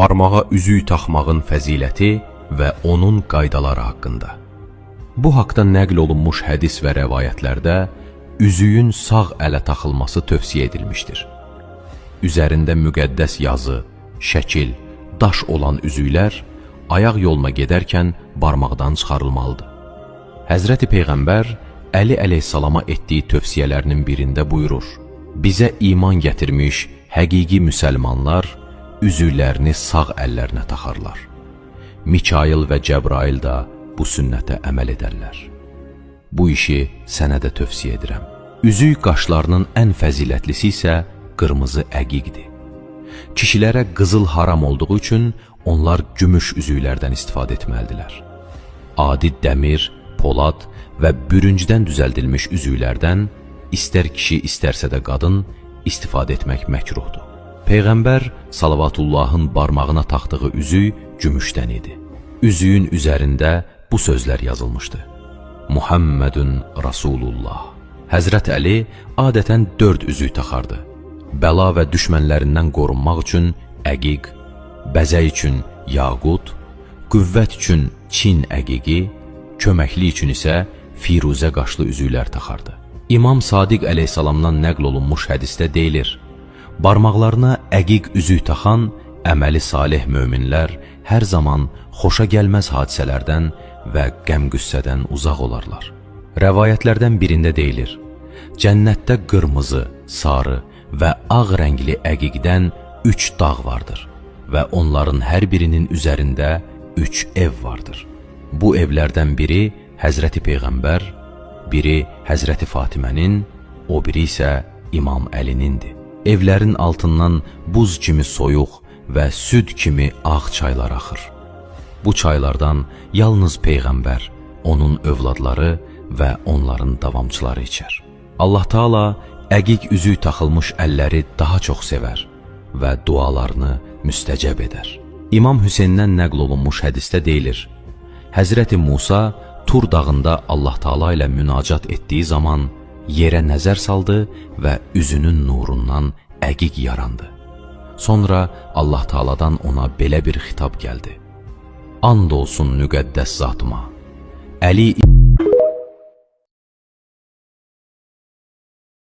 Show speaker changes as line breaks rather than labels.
barmağa üzük taxmağın fəziləti və onun qaydaları haqqında. Bu haqda nəql olunmuş hədis və rəvayətlərdə üzüyün sağ ələ taxılması tövsiyə edilmişdir. Üzərində müqəddəs yazı, şəkil, daş olan üzüklər ayaq yoluna gedərkən barmaqdan çıxarılmalıdır. Həzrəti Peyğəmbər Əli əleyhissalama etdiyi tövsiyələrinin birində buyurur: bizə iman gətirmiş həqiqi müsəlmanlar üzüklərini sağ əllərinə taxarlar. Mikail və Cəbrail da bu sünnətə əməl edərlər. Bu işi sənə də tövsiyə edirəm. Üzük qaşlarının ən fəzilətlisi isə qırmızı əqiqdir. Kişilərə qızıl haram olduğu üçün onlar gümüş üzüklərdən istifadə etməlidirlər. Adi dəmir, polad və bürüncdən düzəldilmiş üzüklərdən istər kişi, istərsə də qadın istifadə etmək məkruhdur. Peyğəmbər salavatullahın barmağına taxdığı üzük gümüşdən idi. Üzüyün üzərində bu sözlər yazılmışdı: Muhammedun Rasulullah. Həzrət Əli adətən 4 üzük taxardı. Bəla və düşmənlərindən qorunmaq üçün əqiq, bəzək üçün yaqut, qüvvət üçün Çin əqiqi, köməkli üçün isə firuzə qaşlı üzüklər taxardı. İmam Sadiq əleyhissalamdan nəql olunmuş hədisdə deyilir: barmaqlarına əqiq üzük taxan əməli salih möminlər hər zaman xoşa gəlməz hadisələrdən və qəm-qüssədən uzaq olarlar. Rəvayətlərdən birində deyilir: cənnətdə qırmızı, sarı və ağ rəngli əqiqdən 3 dağ vardır və onların hər birinin üzərində 3 ev vardır. Bu evlərdən biri Həzrəti Peyğəmbər, biri Həzrəti Fatimənin, o biri isə İmam Əlinindir. Evlərin altından buz kimi soyuq və süd kimi ağ çaylar axır. Bu çaylardan yalnız Peyğəmbər, onun övladları və onların davamçıları içər. Allah Taala əqiq üzük taxılmış əlləri daha çox sevər və dualarını müstəcəb edər. İmam Hüseyndən nəql olunmuş hədisdə deyilir: Həzrəti Musa Tur dağında Allah Taala ilə münacat etdiyi zaman yerə nəzər saldı və üzünün nurundan əqiq yarandı. Sonra Allah Taaladan ona belə bir xitab gəldi: And olsun müqəddəs zatıma, Əli